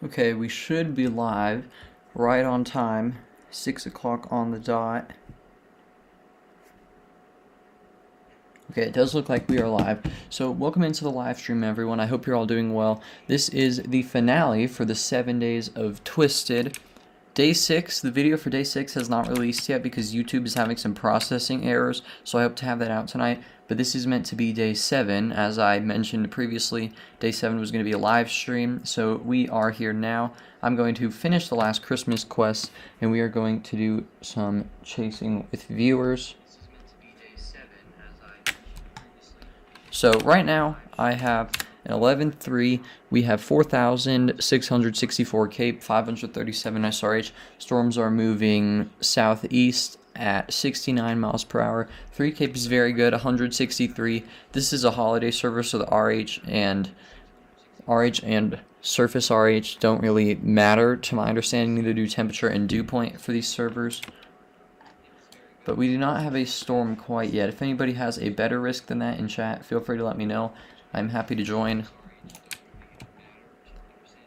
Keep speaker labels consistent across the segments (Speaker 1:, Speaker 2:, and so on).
Speaker 1: Okay, we should be live right on time, 6 o'clock on the dot. Okay, it does look like we are live. So welcome into the live stream, everyone. I hope you're all doing well. This is the finale for the 7 days of Twisted. Day 6, the video for Day 6 has not released yet because YouTube is having some processing errors, so I hope to have that out tonight. But this is meant to be Day 7, as I mentioned previously. Day 7 was going to be a live stream, so we are here now. I'm going to finish the last Christmas quest, and we are going to do some chasing with viewers. So right now, I have an 11.3, we have 4,664 cape, 537 SRH. Storms are moving southeast at 69 miles per hour. 3 cape is very good, 163. This is a holiday server, so the RH and surface RH don't really matter to my understanding. Neither do temperature and dew point for these servers. But we do not have a storm quite yet. If anybody has a better risk than that in chat, feel free to let me know. I'm happy to join.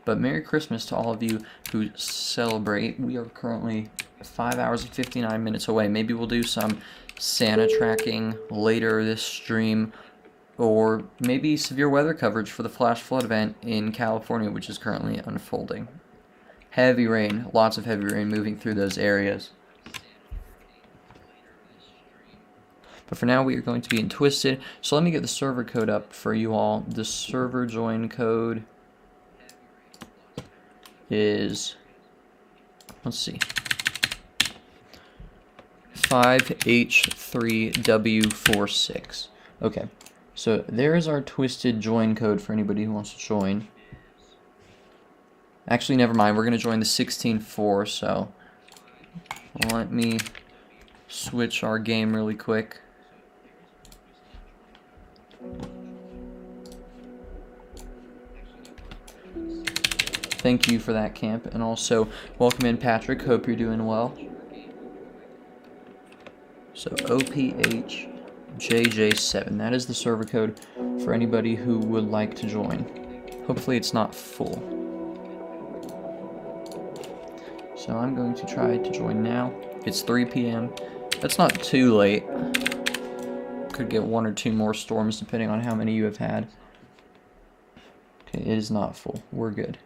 Speaker 1: But Merry Christmas to all of you who celebrate. We are currently 5 hours and 59 minutes away. Maybe we'll do some Santa tracking later this stream, or maybe severe weather coverage for the flash flood event in California, which is currently unfolding. Heavy rain, lots of heavy rain moving through those areas. But for now, we are going to be in Twisted. So let me get the server code up for you all. The server join code is, let's see, 5H3W46. Okay, so there is our Twisted join code for anybody who wants to join. Actually, never mind. We're going to join the 16.4, so let me switch our game really quick. Thank you for that, Camp, and also welcome in, Patrick. Hope you're doing well. So OPHJJ7, that is the server code for anybody who would like to join. Hopefully it's not full. So I'm going to try to join now. It's 3 p.m. That's not too late. Could get 1 or 2 more storms depending on how many you have had. Okay, it is not full. We're good.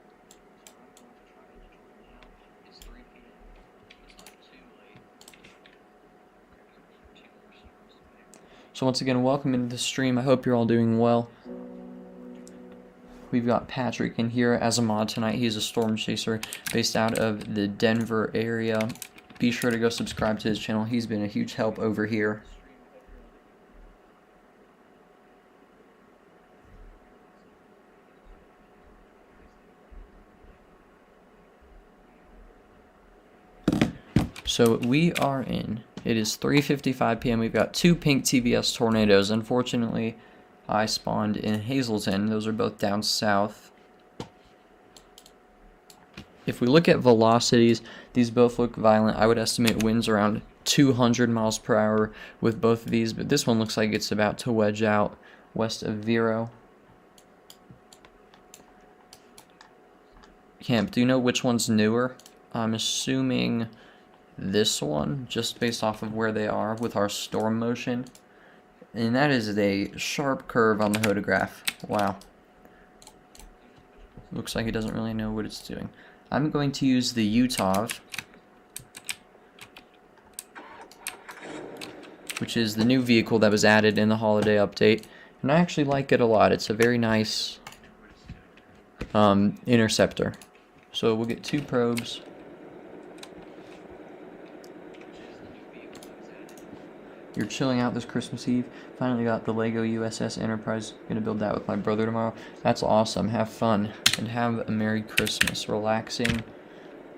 Speaker 1: So once again, welcome into the stream. I hope you're all doing well. We've got Patrick in here as a mod tonight. He's a storm chaser based out of the Denver area. Be sure to go subscribe to his channel. He's been a huge help over here. So we are in. It is 3:55 p.m. We've got 2 pink TVS tornadoes. Unfortunately, I spawned in Hazleton. Those are both down south. If we look at velocities, these both look violent. I would estimate winds around 200 miles per hour with both of these, but this one looks like it's about to wedge out west of Vero. Camp, do you know which one's newer? I'm assuming this one, just based off of where they are with our storm motion. And that is a sharp curve on the photograph. Wow. Looks like it doesn't really know what it's doing. I'm going to use the Utah, which is the new vehicle that was added in the holiday update. And I actually like it a lot. It's a very nice interceptor. So we'll get 2 probes. You're chilling out this Christmas Eve. Finally got the Lego USS Enterprise. Gonna build that with my brother tomorrow. That's awesome. Have fun and have a Merry Christmas. Relaxing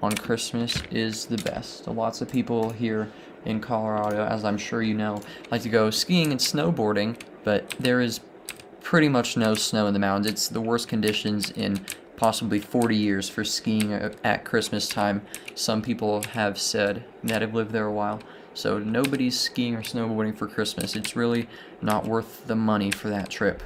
Speaker 1: on Christmas is the best. Lots of people here in Colorado, as I'm sure you know, like to go skiing and snowboarding, but there is pretty much no snow in the mountains. It's the worst conditions in possibly 40 years for skiing at Christmas time. Some people have said that have lived there a while. So nobody's skiing or snowboarding for Christmas. It's really not worth the money for that trip.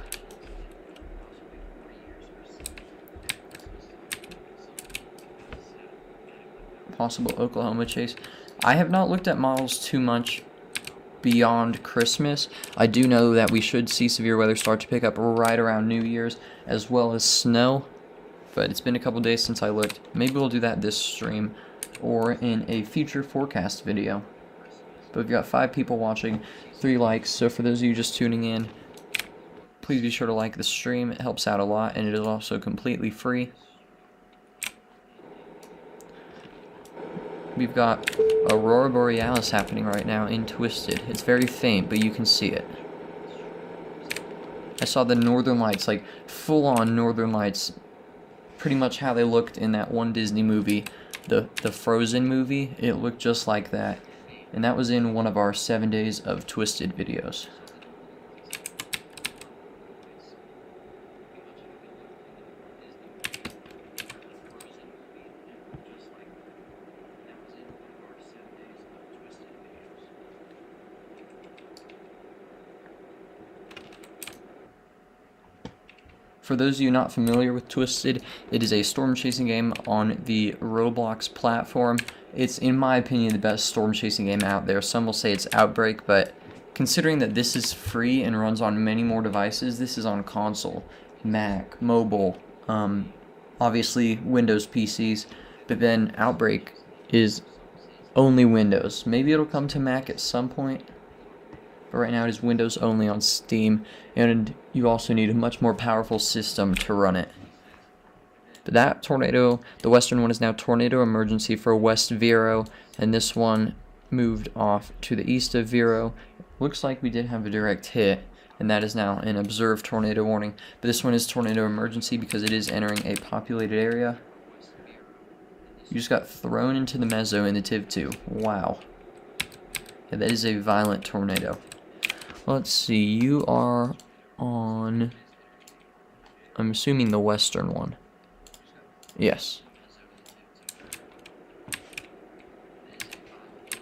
Speaker 1: possible Oklahoma chase. I have not looked at models too much beyond Christmas. I do know that we should see severe weather start to pick up right around New Year's, as well as snow. But it's been a couple days since I looked. Maybe we'll do that this stream or in a future forecast video. But we've got 5 people watching, 3 likes, so for those of you just tuning in, please be sure to like the stream. It helps out a lot, and it is also completely free. We've got Aurora Borealis happening right now in Twisted. It's very faint, but you can see it. I saw the Northern Lights, like full-on Northern Lights, pretty much how they looked in that one Disney movie, the Frozen movie. It looked just like that, and that was in one of our 7 days of Twisted videos. For those of you not familiar with Twisted, it is a storm chasing game on the Roblox platform. It's, in my opinion, the best storm chasing game out there. Some will say it's Outbreak, but considering that this is free and runs on many more devices, this is on console, Mac, mobile, obviously Windows PCs, but then Outbreak is only Windows. Maybe it'll come to Mac at some point. But right now it is Windows only on Steam, and you also need a much more powerful system to run it. But that tornado, the western one, is now Tornado Emergency for West Vero, and this one moved off to the east of Vero. Looks like we did have a direct hit, and that is now an observed tornado warning. But this one is Tornado Emergency because it is entering a populated area. You just got thrown into the mezzo in the Tiv 2. Wow. Yeah, that is a violent tornado. Let's see, you are on, I'm assuming the western one. Yes.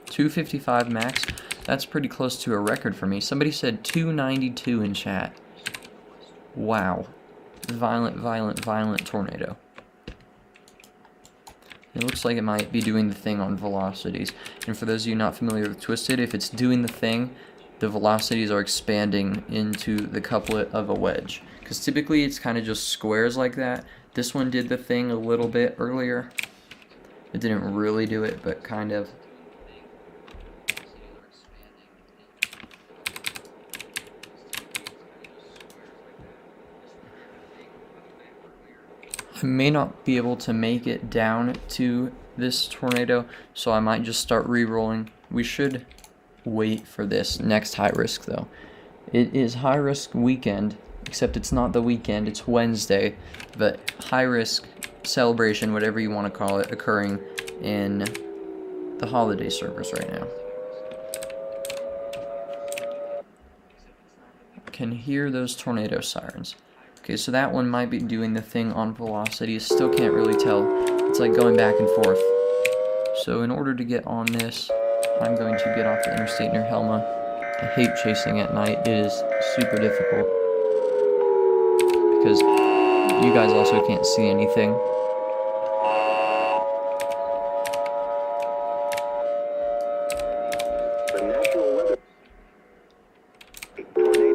Speaker 1: 255 max. That's pretty close to a record for me. Somebody said 292 in chat. Wow. Violent, violent, violent tornado. It looks like it might be doing the thing on velocities. And for those of you not familiar with Twisted, if it's doing the thing, the velocities are expanding into the couplet of a wedge. Because typically it's kind of just squares like that. This one did the thing a little bit earlier. It didn't really do it, but kind of. I may not be able to make it down to this tornado, so I might just start re-rolling. We should wait for this next high risk though. It is high risk weekend, except it's not the weekend, it's Wednesday, but high risk celebration, whatever you want to call it, occurring in the holiday servers right now. I can hear those tornado sirens. Okay, so that one might be doing the thing on velocity. Still can't really tell. It's like going back and forth. So in order to get on this, I'm going to get off the interstate near Helma. I hate chasing at night. It is super difficult. Because you guys also can't see anything.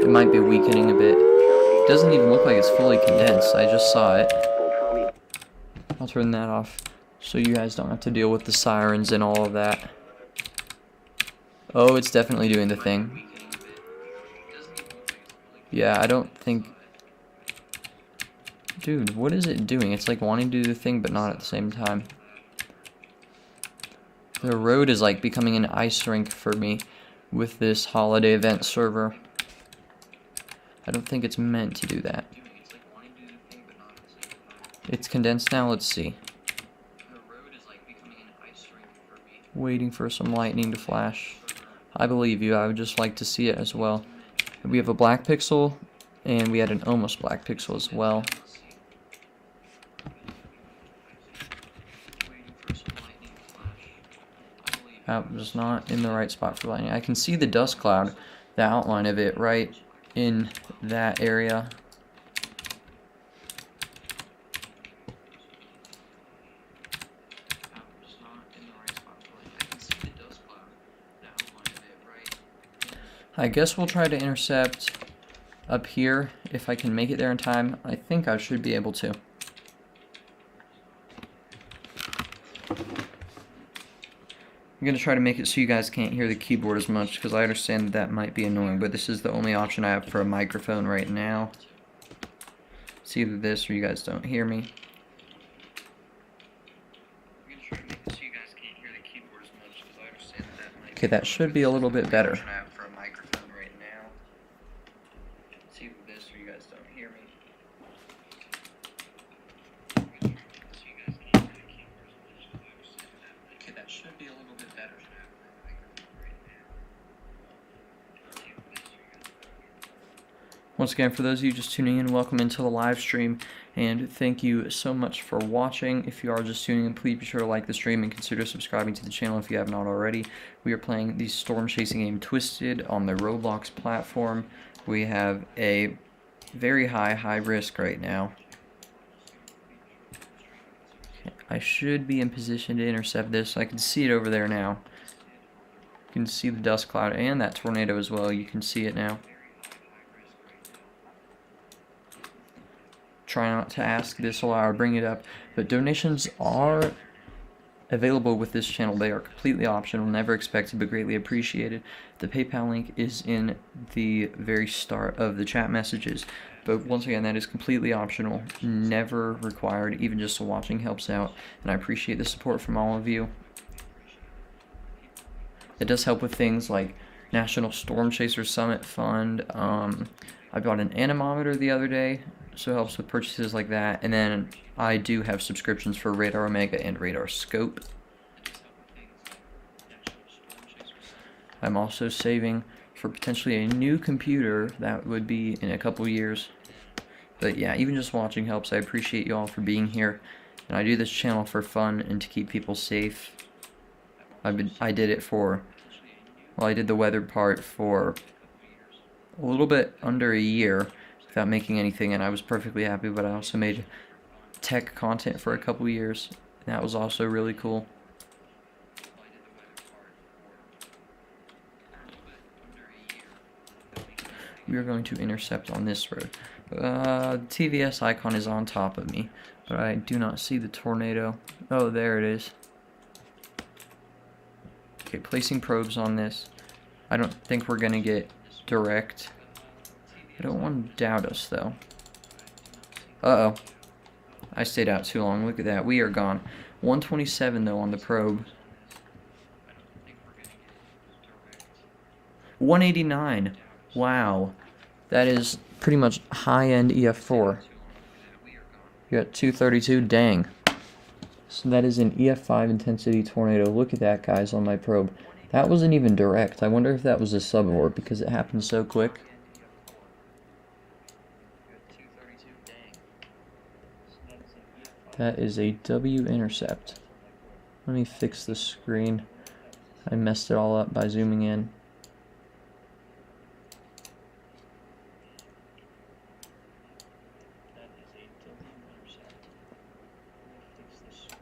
Speaker 1: It might be weakening a bit. It doesn't even look like it's fully condensed. I just saw it. I'll turn that off so you guys don't have to deal with the sirens and all of that. Oh, it's definitely doing the thing. Yeah, I don't think... Dude, what is it doing? It's like wanting to do the thing, but not at the same time. The road is like becoming an ice rink for me with this holiday event server. I don't think it's meant to do that. It's condensed now, let's see. Waiting for some lightning to flash. I believe you, I would just like to see it as well. We have a black pixel, and we had an almost black pixel as well. I'm just not in the right spot for lightning. I can see the dust cloud, the outline of it right in that area. I guess we'll try to intercept up here if I can make it there in time. I think I should be able to. I'm going to try to make it so you guys can't hear the keyboard as much, because I understand that that might be annoying, but this is the only option I have for a microphone right now. It's either this or you guys don't hear me. Okay, that should be a little bit better. Once again, for those of you just tuning in, welcome into the live stream, and thank you so much for watching. If you are just tuning in, please be sure to like the stream and consider subscribing to the channel if you have not already. We are playing the storm chasing game Twisted on the Roblox platform. We have a very high risk right now. I should be in position to intercept this. I can see it over there now. You can see the dust cloud and that tornado as well. You can see it now. Try not to ask this a lot or bring it up, but donations are available with this channel. They are completely optional, never expected, but greatly appreciated. The PayPal link is in the very start of the chat messages, but once again, that is completely optional, never required. Even just watching helps out, and I appreciate the support from all of you. It does help with things like National Storm Chaser Summit Fund. I bought an anemometer the other day, so it helps with purchases like that. And then I do have subscriptions for Radar Omega and Radar Scope. I'm also saving for potentially a new computer that would be in a couple years. But yeah, even just watching helps. I appreciate you all for being here. And I do this channel for fun and to keep people safe. I did it for, well, I did the weather part for a little bit under a year without making anything, and I was perfectly happy, but I also made tech content for a couple years, and that was also really cool. We are going to intercept on this road. TVS icon is on top of me, but I do not see the tornado. Oh, there it is. Okay, placing probes on this. I don't think we're going to get direct. I don't want to doubt us, though. Uh-oh. I stayed out too long. Look at that. We are gone. 127, though, on the probe. 189. Wow. That is pretty much high-end EF4. You got 232. Dang. So that is an EF5 intensity tornado. Look at that, guys, on my probe. That wasn't even direct. I wonder if that was a suborb because it happened so quick. That is a W intercept. Let me fix the screen. I messed it all up by zooming in.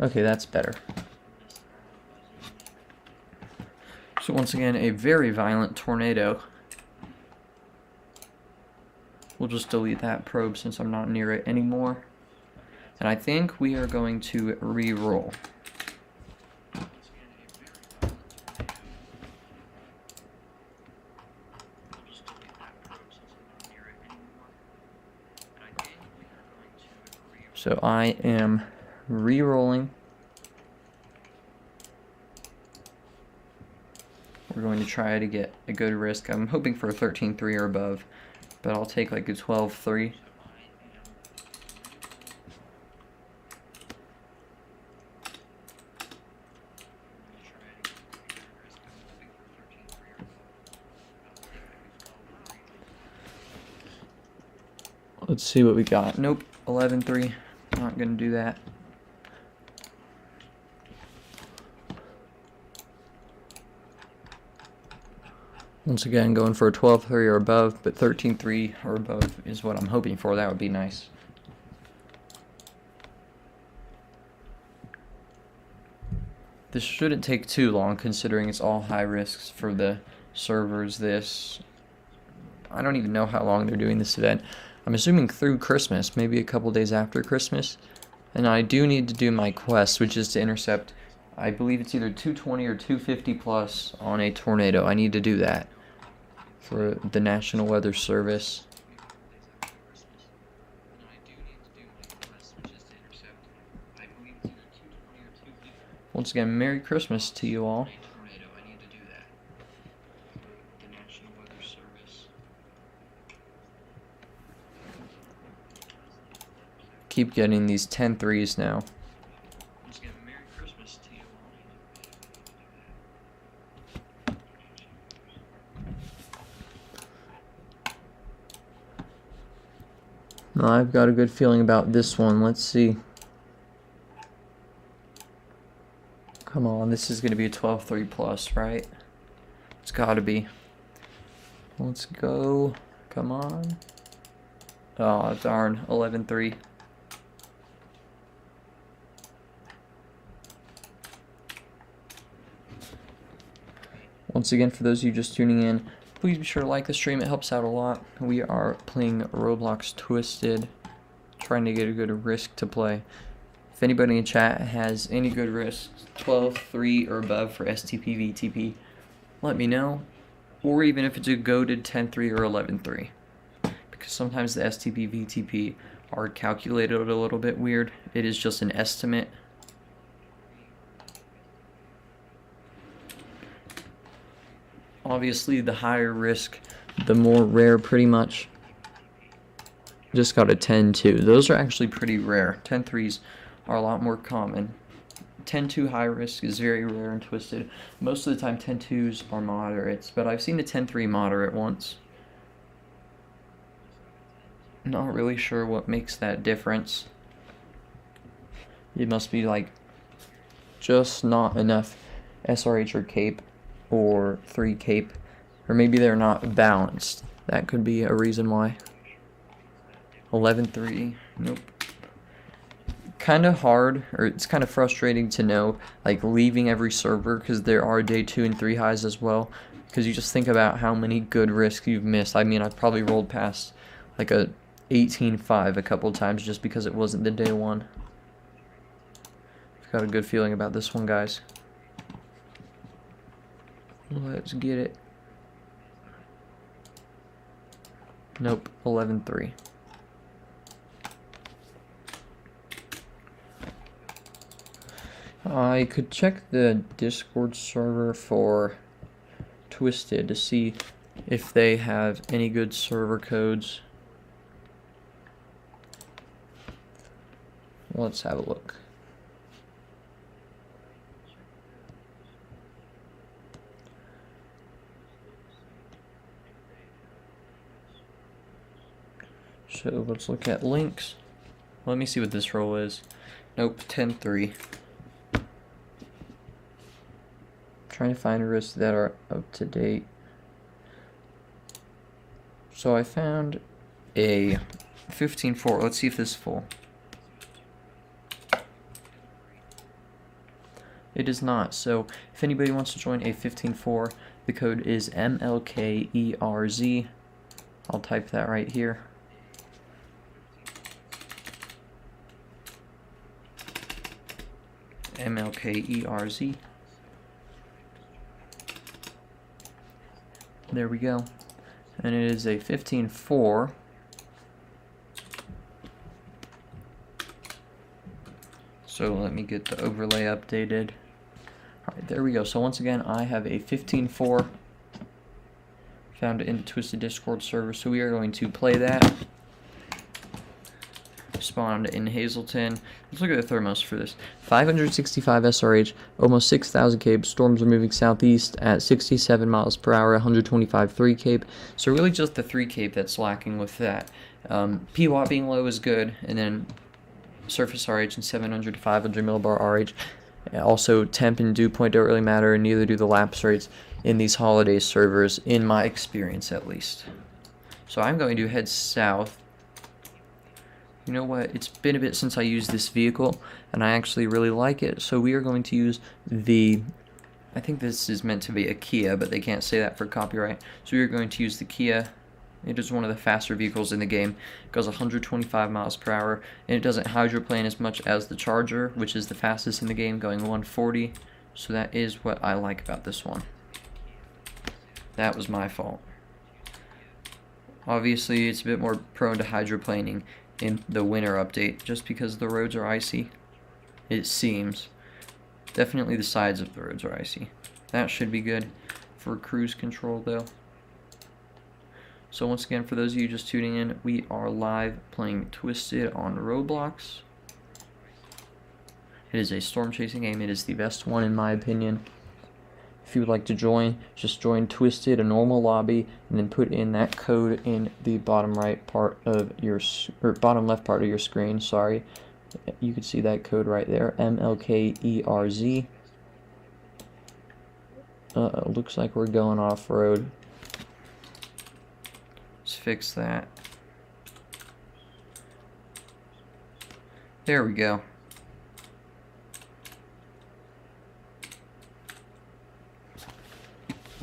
Speaker 1: Okay, that's better. So once again, a very violent tornado. We'll just delete that probe since I'm not near it anymore. And I think we are going to re-roll. So I am re-rolling. We're going to try to get a good risk. I'm hoping for a 13.3 or above, but I'll take like a 12.3. Let's see what we got. Nope, 11.3. Not going to do that. Once again, going for a 12.3 or above, but 13.3 or above is what I'm hoping for. That would be nice. This shouldn't take too long, considering it's all high risks for the servers. This, I don't even know how long they're doing this event. I'm assuming through Christmas, maybe a couple days after Christmas. And I do need to do my quest, which is to intercept, I believe it's either 220 or 250 plus on a tornado. I need to do that for the National Weather Service. Once again, Merry Christmas to you all. Keep getting these 10 threes now. Once again, Merry Christmas to you all. I've got a good feeling about this one. Let's see. Come on, this is going to be a 12-3 plus, right? It's got to be. Let's go. Come on. Oh, darn. 11-3. Once again, for those of you just tuning in, please be sure to like the stream. It helps out a lot. We are playing Roblox Twisted, trying to get a good risk to play. If anybody in chat has any good risks, 12-3 or above for STP VTP, let me know. Or even if it's a goated 10-3 or 11-3. Because sometimes the STP VTP are calculated a little bit weird. It is just an estimate. Obviously, the higher risk, the more rare pretty much. Just got a 10-2. Those are actually pretty rare. 10-3s are a lot more common. 10-2 high risk is very rare and Twisted. Most of the time 10-2s are moderates, but I've seen a 10-3 moderate once. Not really sure what makes that difference. It must be like just not enough SRH or cape or 3 cape, or maybe they're not balanced. That could be a reason why. 11-3, nope. Kind of hard, or it's kind of frustrating to know, like, leaving every server, because there are day 2 and 3 highs as well, because you just think about how many good risks you've missed. I mean, I've probably rolled past like a 18-5 a couple times just because it wasn't the day 1. I've got a good feeling about this one, guys. Let's get it. Nope, 11-3. I could check the Discord server for Twisted to see if they have any good server codes. Let's have a look. So let's look at links. Let me see what this roll is. Nope, 10-3. Trying to find risks that are up to date. So I found a 15-4. Let's see if this is full. It is not. So if anybody wants to join a 15-4, the code is MLKERZ. I'll type that right here. MLKERZ. There we go. And it is a 15-4. So let me get the overlay updated. Alright, there we go. So once again, I have a 15-4. Found it in the Twisted Discord server. So we are going to play that. Spawned in Hazleton. Let's look at the thermos for this. 565 SRH, almost 6,000 cape. Storms are moving southeast at 67 miles per hour, 125 3 cape. So really just the 3 cape that's lacking with that. PWAT being low is good, and then surface RH and 700 to 500 millibar RH. Also, temp and dew point don't really matter, and neither do the lapse rates in these holiday servers, in my experience at least. So I'm going to head south. You know what, it's been a bit since I used this vehicle, and I actually really like it, so we are going to use the, I think this is meant to be a Kia, but they can't say that for copyright, so we are going to use the Kia It is one of the faster vehicles in the game. It goes 125 miles per hour, and it doesn't hydroplane as much as the Charger, which is the fastest in the game, going 140. So that is what I like about this one. That was my fault. Obviously, it's a bit more prone to hydroplaning in the winter update, just because the roads are icy. It seems. Definitely the sides of the roads are icy. That should be good for cruise control, though. So once again, for those of you just tuning in, we are live playing Twisted on Roblox. It is a storm chasing game. It is the best one in my opinion. If you would like to join, just join Twisted, a normal lobby, and then put in that code in the bottom right part of your, or bottom left part of your screen, sorry. You can see that code right there, MLKERZ. Looks like we're going off-road. Let's fix that. There we go.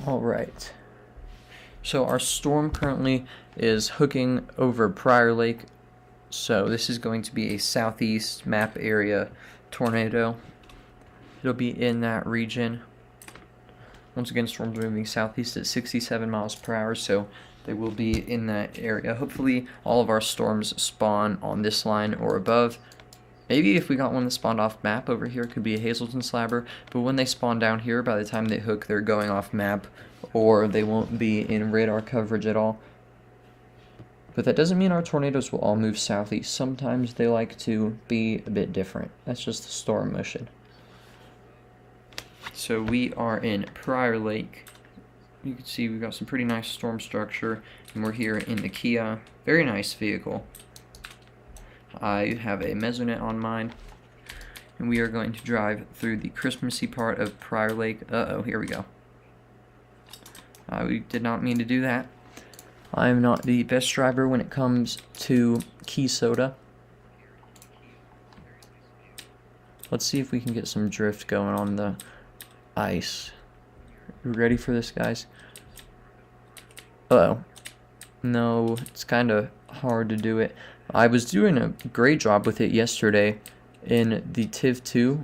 Speaker 1: Alright. So our storm currently is hooking over Prior Lake. So this is going to be a southeast map area tornado. It'll be in that region. Once again, storms are moving southeast at 67 miles per hour, so they will be in that area. Hopefully all of our storms spawn on this line or above. Maybe if we got one that spawned off map over here, it could be a Hazelton Slabber, but when they spawn down here, by the time they hook, they're going off map, or they won't be in radar coverage at all. But that doesn't mean our tornadoes will all move southeast. Sometimes they like to be a bit different. That's just the storm motion. So we are in Prior Lake. You can see we've got some pretty nice storm structure, and we're here in the Kia. Very nice vehicle. I have a Mesonet on mine, and we are going to drive through the Christmassy part of Prior Lake. Uh-oh, here we go. We did not mean to do that. I am not the best driver when it comes to key soda. Let's see if we can get some drift going on the ice. You ready for this, guys? Uh-oh. No, it's kind of hard to do it. I was doing a great job with it yesterday in the Tiv 2.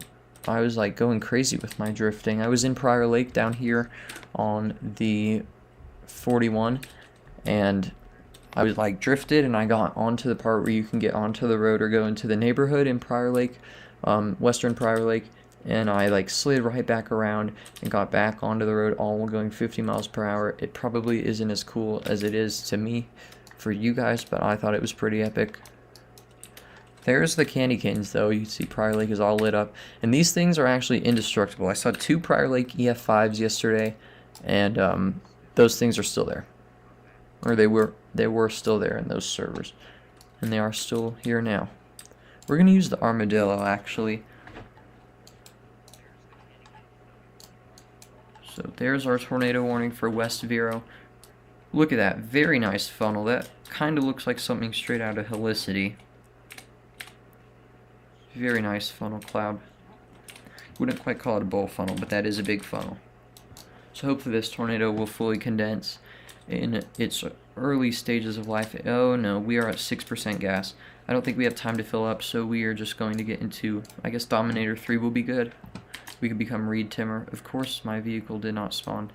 Speaker 1: I was like going crazy with my drifting. I was in Prior Lake down here on the 41, and I was like drifted, and I got onto the part where you can get onto the road or go into the neighborhood in Prior Lake, Western Prior Lake, and I like slid right back around and got back onto the road, all while going 50 miles per hour. It probably isn't as cool as it is to me for you guys, but I thought it was pretty epic. There's the candy canes, though. You can see Prior Lake is all lit up, and these things are actually indestructible. I saw 2 Prior Lake EF5s yesterday, and those things are still there, or they were still there in those servers, and they are still here now. We're gonna use the Armadillo actually. So there's our tornado warning for West Vero. Look at that, very nice funnel. That kind of looks like something straight out of Helicity. Very nice funnel cloud. Wouldn't quite call it a bowl funnel, but that is a big funnel. So hopefully this tornado will fully condense in its early stages of life. Oh no, we are at 6% gas. I don't think we have time to fill up, so we are just going to get into, I guess Dominator 3 will be good. We could become Reed Timmer. Of course, my vehicle did not spawn.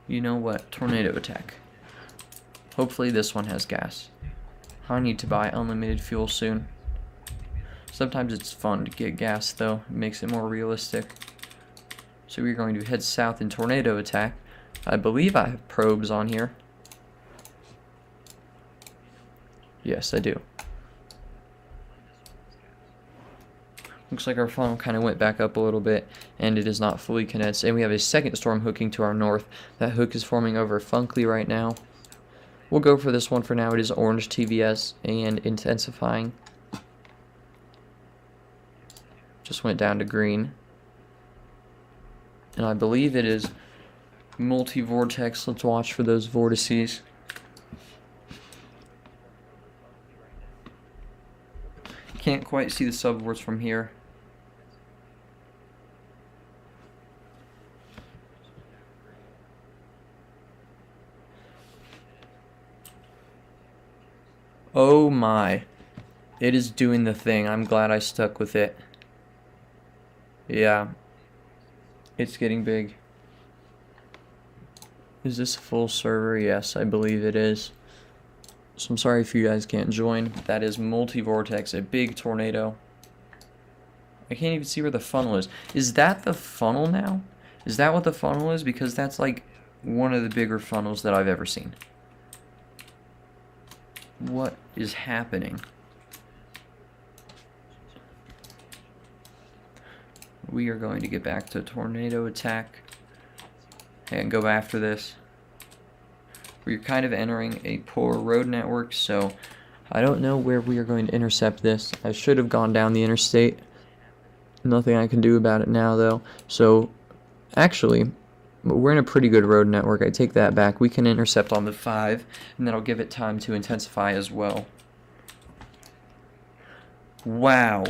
Speaker 1: You know what? Tornado attack. Hopefully this one has gas. I need to buy unlimited fuel soon. Sometimes it's fun to get gas though. It makes it more realistic. So we're going to head south in tornado attack. I believe I have probes on here. Yes, I do. Looks like our funnel kind of went back up a little bit, and it is not fully condensed. And we have a second storm hooking to our north. That hook is forming over Funkley right now. We'll go for this one for now. It is orange TVS and intensifying. Just went down to green. And I believe it is multi-vortex. Let's watch for those vortices. Can't quite see the subvorts from here. Oh my. It is doing the thing. I'm glad I stuck with it. Yeah. It's getting big. Is this a full server? Yes, I believe it is. So I'm sorry if you guys can't join. That is multi-vortex, a big tornado. I can't even see where the funnel is. Is that the funnel now? Is that what the funnel is? Because that's like one of the bigger funnels that I've ever seen. What is happening? We are going to get back to tornado attack and go after this. We're kind of entering a poor road network, so I don't know where we are going to intercept this. I should have gone down the interstate. Nothing I can do about it now, though. So, actually, we're in a pretty good road network. I take that back. We can intercept on the 5, and that'll give it time to intensify as well. Wow.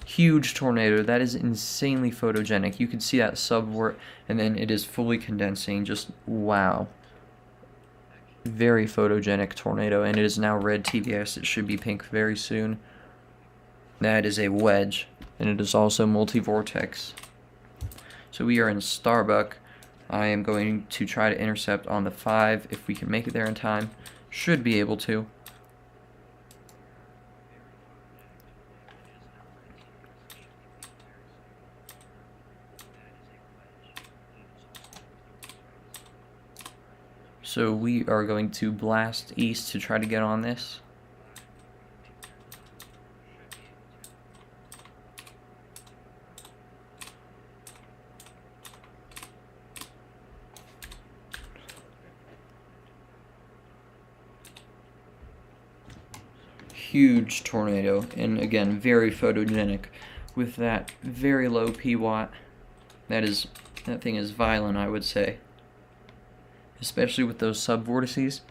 Speaker 1: Huge tornado. That is insanely photogenic. You can see that subvert, and then it is fully condensing. Just wow. Very photogenic tornado, and it is now red TVS. It should be pink very soon. That is a wedge, and it is also multi-vortex. So we are in Starbuck. I am going to try to intercept on the 5 if we can make it there in time. Should be able to. So we are going to blast east to try to get on this. Huge tornado, and again, very photogenic with that very low P watt. That thing is violent, I would say. Especially with those sub-vortices.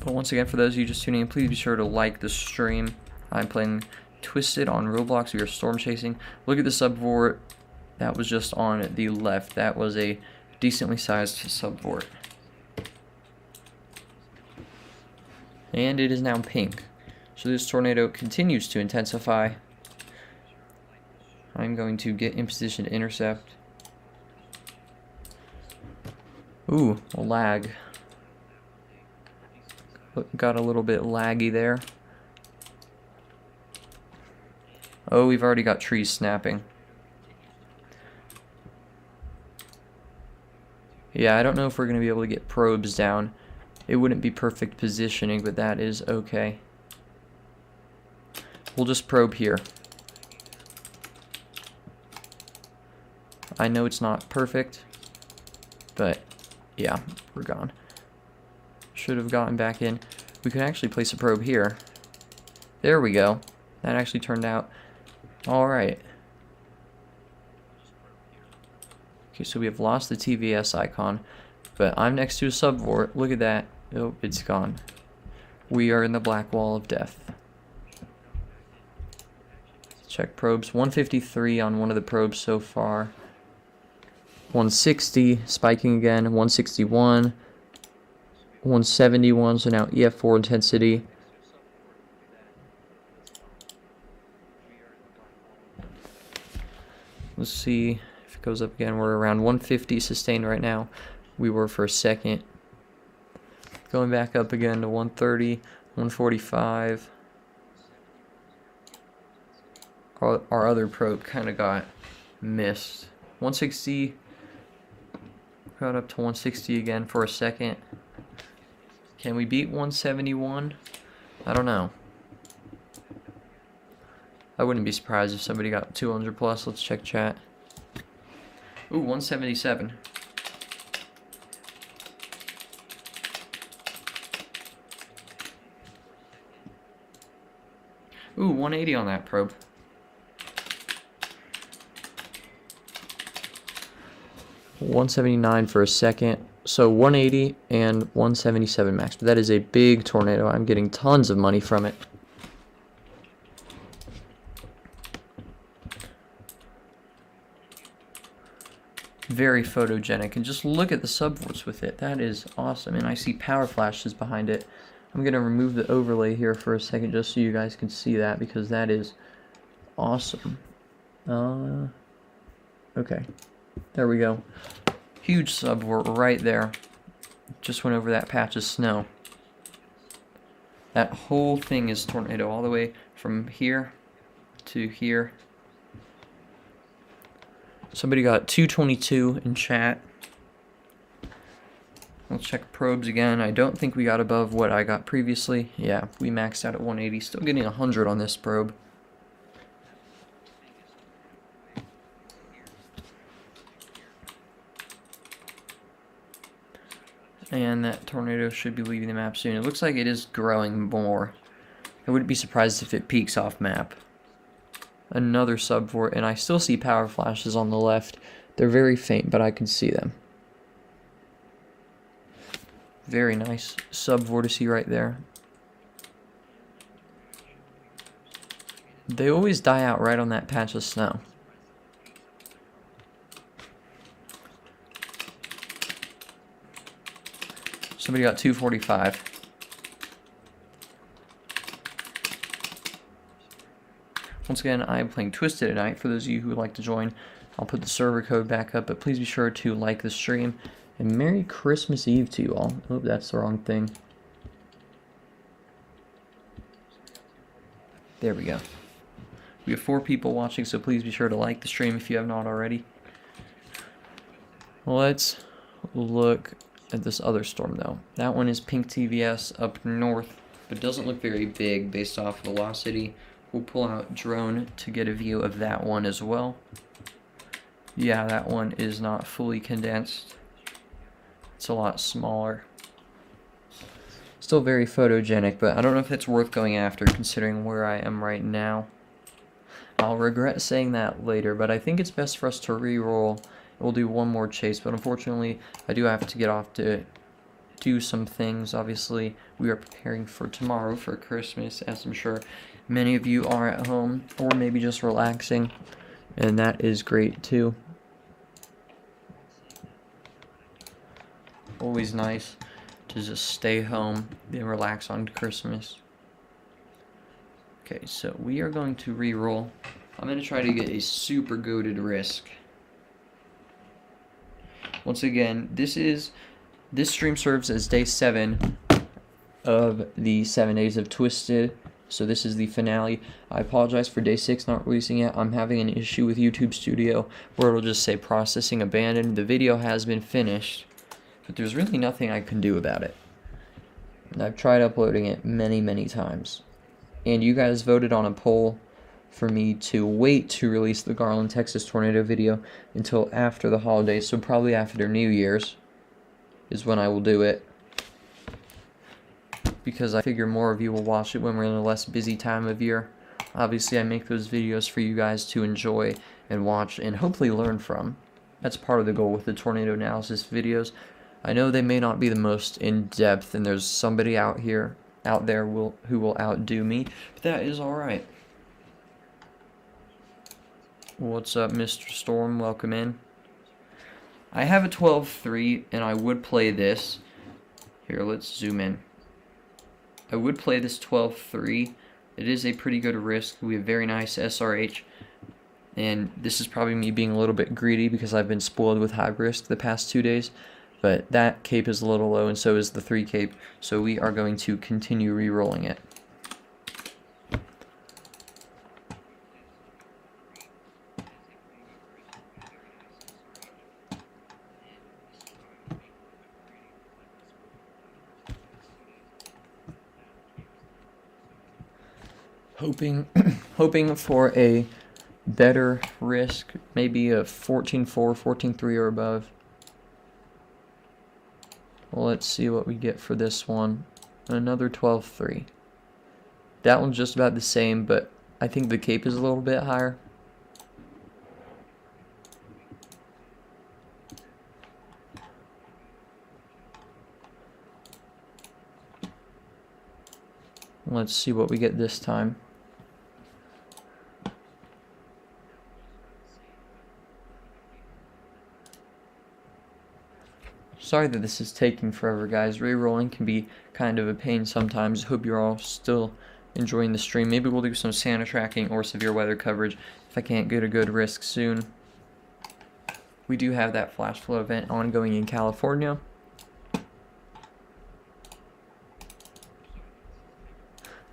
Speaker 1: But once again, for those of you just tuning in, please be sure to like the stream. I'm playing Twisted on Roblox. We are storm chasing. Look at the subvort. That was just on the left. That was a decently sized subvort. And it is now pink. So this tornado continues to intensify. I'm going to get in position to intercept. Ooh, a lag. Got a little bit laggy there. Oh, we've already got trees snapping. Yeah, I don't know if we're going to be able to get probes down. It wouldn't be perfect positioning, but that is okay. We'll just probe here. I know it's not perfect, but yeah, we're gone. Should have gotten back in. We could actually place a probe here. There we go. That actually turned out alright. Okay, so we have lost the TVS icon, but I'm next to a subvort. Look at that. Oh, it's gone. We are in the black wall of death. Check probes. 153 on one of the probes so far. 160, spiking again. 161. 171, so now EF4 intensity. Let's see if it goes up again. We're around 150 sustained right now. We were for a second. Going back up again to 130, 145. Our other probe kind of got missed. 160. Got up to 160 again for a second. Can we beat 171? I don't know. I wouldn't be surprised if somebody got 200 plus. Let's check chat. Ooh, 177. Ooh, 180 on that probe. $179 for a second. So 180 and 177 max. But that is a big tornado. I'm getting tons of money from it. Very photogenic, and just look at the subvorts with it. That is awesome, and I see power flashes behind it. I'm gonna remove the overlay here for a second just so you guys can see that, because that is awesome. Okay, there we go. Huge subvort right there. Just went over that patch of snow. That whole thing is tornado all the way from here to here. Somebody got 222 in chat. Let's check probes again. I don't think we got above what I got previously. Yeah, we maxed out at 180. Still getting 100 on this probe. And that tornado should be leaving the map soon. It looks like it is growing more. I wouldn't be surprised if it peaks off map. Another subvort, and I still see power flashes on the left. They're very faint, but I can see them. Very nice subvortice right there. They always die out right on that patch of snow. Somebody got 245. Once again, I'm playing Twisted at night. For those of you who would like to join, I'll put the server code back up, but please be sure to like the stream. And Merry Christmas Eve to you all. Oh, that's the wrong thing. There we go. We have 4 people watching, so please be sure to like the stream if you have not already. Let's look at this other storm, though. That one is Pink TVS up north, but doesn't look very big based off velocity. We'll pull out drone to get a view of that one as well. Yeah, that one is not fully condensed. It's a lot smaller. Still very photogenic, but I don't know if it's worth going after considering where I am right now. I'll regret saying that later, but I think it's best for us to re-roll. We'll do one more chase, but unfortunately I do have to get off to do some things. Obviously, we are preparing for tomorrow for Christmas, as I'm sure many of you are at home, or maybe just relaxing, and that is great too. Always nice to just stay home and relax on Christmas. Okay, so we are going to re-roll. I'm going to try to get a super goated risk. Once again, this stream serves as day 7 of the 7 days of Twisted. So this is the finale. I apologize for day 6 not releasing yet. I'm having an issue with YouTube Studio where it'll just say processing abandoned. The video has been finished, but there's really nothing I can do about it. And I've tried uploading it many times. And you guys voted on a poll for me to wait to release the Garland, Texas tornado video until after the holidays, so probably after New Year's is when I will do it, because I figure more of you will watch it when we're in a less busy time of year. Obviously, I make those videos for you guys to enjoy and watch and hopefully learn from. That's part of the goal with the tornado analysis videos. I know they may not be the most in-depth, and there's somebody out there who will outdo me, but that is alright. What's up, Mr. Storm? Welcome in. I have a 12-3, and I would play this. Here, let's zoom in. I would play this 12-3. It is a pretty good risk. We have very nice SRH, and this is probably me being a little bit greedy because I've been spoiled with high risk the past 2 days, but that cape is a little low, and so is the 3 cape, so we are going to continue re-rolling it. Hoping for a better risk, maybe a 14-4, 14-3 or above. Well, let's see what we get for this one. Another 12-3. That one's just about the same, but I think the cape is a little bit higher. Let's see what we get this time. Sorry that this is taking forever, guys. Re-rolling can be kind of a pain sometimes. Hope you're all still enjoying the stream. Maybe we'll do some Santa tracking or severe weather coverage if I can't get a good risk soon. We do have that flash flood event ongoing in California.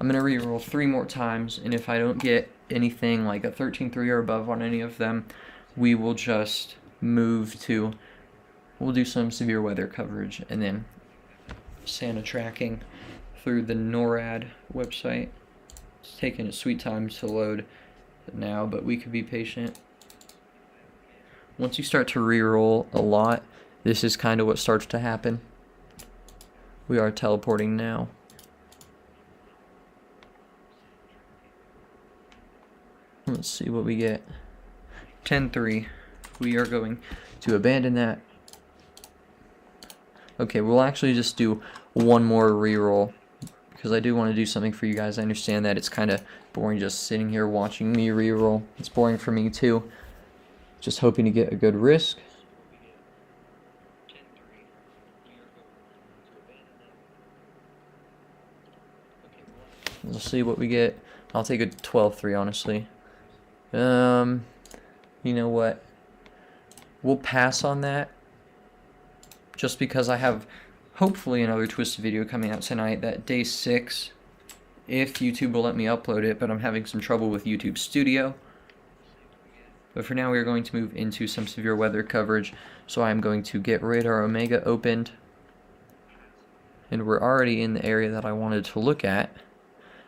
Speaker 1: I'm going to re-roll 3 more times, and if I don't get anything like a 13-3 or above on any of them, we will just move to, we'll do some severe weather coverage, and then Santa tracking through the NORAD website. It's taking a sweet time to load now, but we could be patient. Once you start to re-roll a lot, this is kind of what starts to happen. We are teleporting now. Let's see what we get. 10-3. We are going to abandon that. Okay, we'll actually just do one more reroll because I do want to do something for you guys. I understand that it's kind of boring just sitting here watching me reroll. It's boring for me too. Just hoping to get a good risk. We'll see what we get. I'll take a 12-3, honestly. You know what? We'll pass on that. Just because I have, hopefully, another Twisted video coming out tonight. That day 6, if YouTube will let me upload it, but I'm having some trouble with YouTube Studio. But for now, we are going to move into some severe weather coverage. So I'm going to get Radar Omega opened. And we're already in the area that I wanted to look at.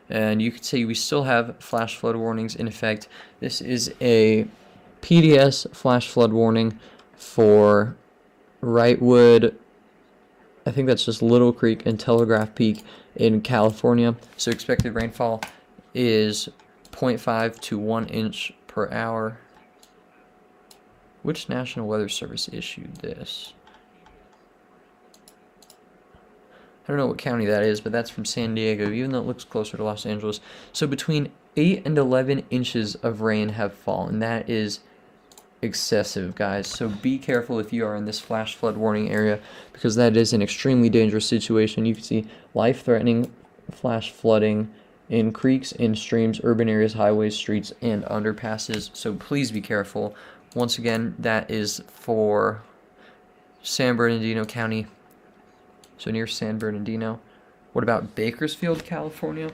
Speaker 1: And you can see we still have flash flood warnings in effect. This is a PDS flash flood warning for Wrightwood. I think that's just Little Creek and Telegraph Peak in California. So expected rainfall is 0.5 to 1 inch per hour. Which National Weather Service issued this? I don't know what county that is, but that's from San Diego, even though it looks closer to Los Angeles. So between 8 and 11 inches of rain have fallen. That is excessive, guys. So be careful if you are in this flash flood warning area, because that is an extremely dangerous situation. You can see life-threatening flash flooding in creeks, in streams, urban areas, highways, streets, and underpasses. So please be careful. Once again, that is for San Bernardino County. So near San Bernardino. What about Bakersfield, California?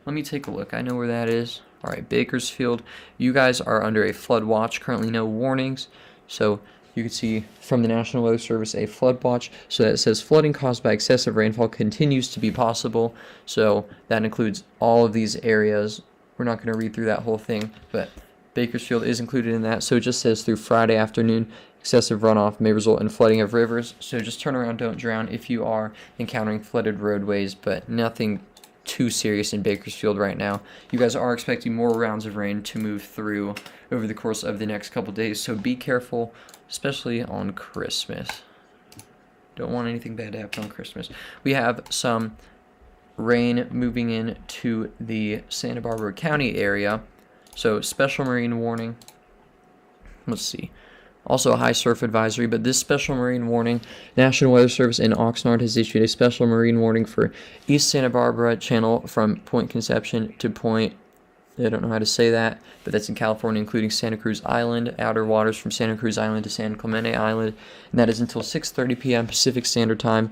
Speaker 1: Let me take a look. I know where that is. All right, Bakersfield. You guys are under a flood watch. Currently no warnings. So you can see from the National Weather Service a flood watch. So that says flooding caused by excessive rainfall continues to be possible. So that includes all of these areas. We're not going to read through that whole thing, but Bakersfield is included in that. So it just says through Friday afternoon, excessive runoff may result in flooding of rivers. So just turn around, don't drown if you are encountering flooded roadways, but nothing too serious in Bakersfield right now. You guys are expecting more rounds of rain to move through over the course of the next couple days, so be careful, especially on Christmas. Don't want anything bad to happen on Christmas. We have some rain moving in to the Santa Barbara County area. So special marine warning. Let's see. Also a high surf advisory, but this special marine warning, National Weather Service in Oxnard has issued a special marine warning for East Santa Barbara Channel from Point Conception to Point, I don't know how to say that, but that's in California, including Santa Cruz Island, outer waters from Santa Cruz Island to San Clemente Island, and that is until 6:30 p.m. Pacific Standard Time.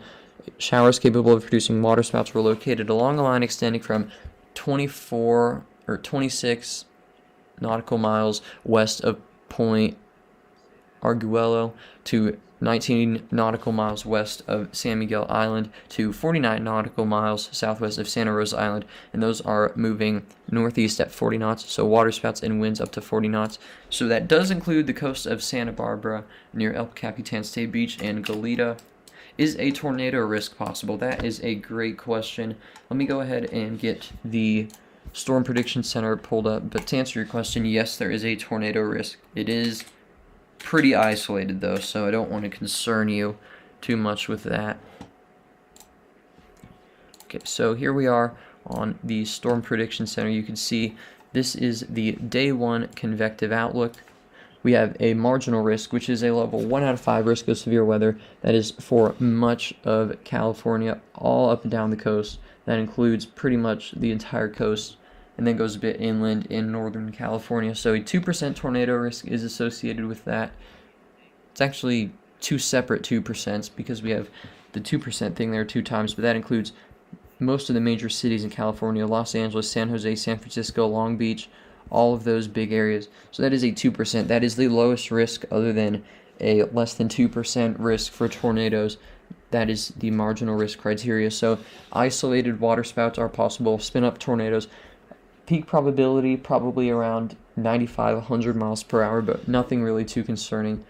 Speaker 1: Showers capable of producing waterspouts were located along a line extending from 24 or 26 nautical miles west of Point Arguello to 19 nautical miles west of San Miguel Island to 49 nautical miles southwest of Santa Rosa Island, and those are moving northeast at 40 knots, so waterspouts and winds up to 40 knots. So that does include the coast of Santa Barbara near El Capitan State Beach and Goleta. Is a tornado risk possible? That is a great question. Let me go ahead and get the Storm Prediction Center pulled up, but to answer your question, yes, there is a tornado risk. It is pretty isolated though, so I don't want to concern you too much with that. Okay, so here we are on the Storm Prediction Center. You can see this is the day 1 convective outlook. we have a marginal risk, which is a level 1 out of 5 risk of severe weather. That is for much of California, all up and down the coast. That includes pretty much the entire coast, and then goes a bit inland in Northern California. So a 2% tornado risk is associated with that. It's actually two separate 2% because we have the 2% thing there 2 times, but that includes most of the major cities in California: Los Angeles, San Jose, San Francisco, Long Beach, all of those big areas. So that is a 2%. That is the lowest risk, other than a less than 2% risk for tornadoes. That is the marginal risk criteria. So isolated waterspouts are possible. Spin up tornadoes. Peak probability probably around 95, 100 miles per hour, but nothing really too concerning.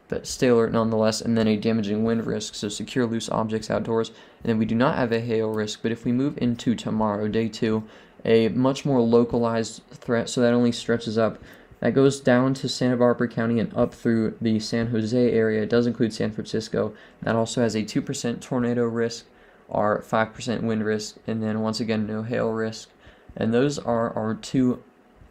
Speaker 1: But stay alert nonetheless. And then a damaging wind risk, so secure loose objects outdoors. And then we do not have a hail risk, but if we move into tomorrow, day 2, a much more localized threat, so that only stretches up. That goes down to Santa Barbara County and up through the San Jose area. It does include San Francisco. That also has a 2% tornado risk, our 5% wind risk, and then once again no hail risk. And those are our 2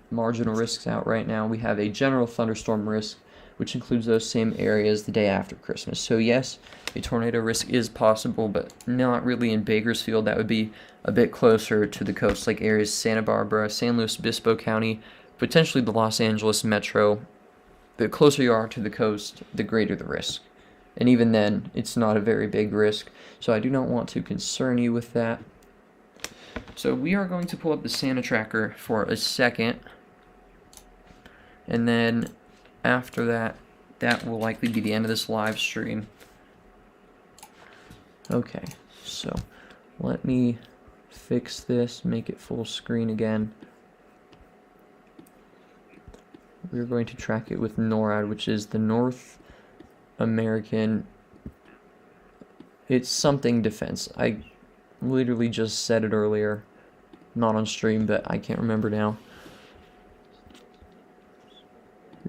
Speaker 1: marginal risks out right now. We have a general thunderstorm risk, which includes those same areas the day after Christmas. So yes, a tornado risk is possible, but not really in Bakersfield. That would be a bit closer to the coast, like areas Santa Barbara, San Luis Obispo County, potentially the Los Angeles metro. The closer you are to the coast, the greater the risk. And even then, it's not a very big risk, so I do not want to concern you with that. So we are going to pull up the Santa tracker for a second, and then after that, that will likely be the end of this live stream. Okay, so let me fix this, make it full screen again. We're going to track it with NORAD, which is the North American, it's something defense. I literally just said it earlier, not on stream, but I can't remember now.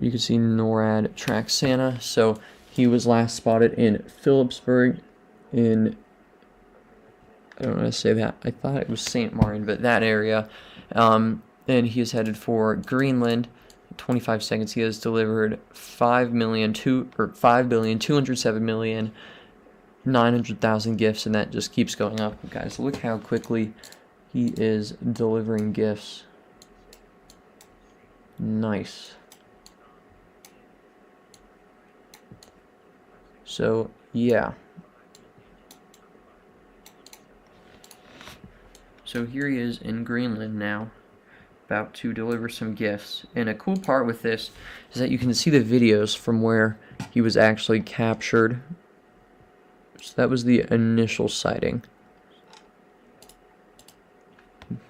Speaker 1: You can see NORAD track Santa. So he was last spotted in Phillipsburg in, I don't know how to say that. I thought it was St. Martin, but that area. And he is headed for Greenland. 25 seconds. He has delivered 5,207,900,000 gifts, and that just keeps going up. Guys, look how quickly he is delivering gifts. Nice. So, yeah. So here he is in Greenland now, about to deliver some gifts. And a cool part with this is that you can see the videos from where he was actually captured. So that was the initial sighting.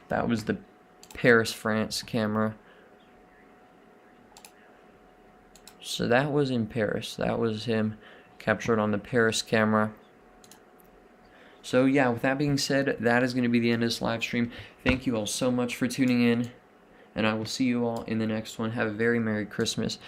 Speaker 1: That was the Paris, France camera. So that was in Paris. That was him captured on the Paris camera. So yeah, with that being said, that is going to be the end of this live stream. Thank you all so much for tuning in, and I will see you all in the next one. Have a very Merry Christmas.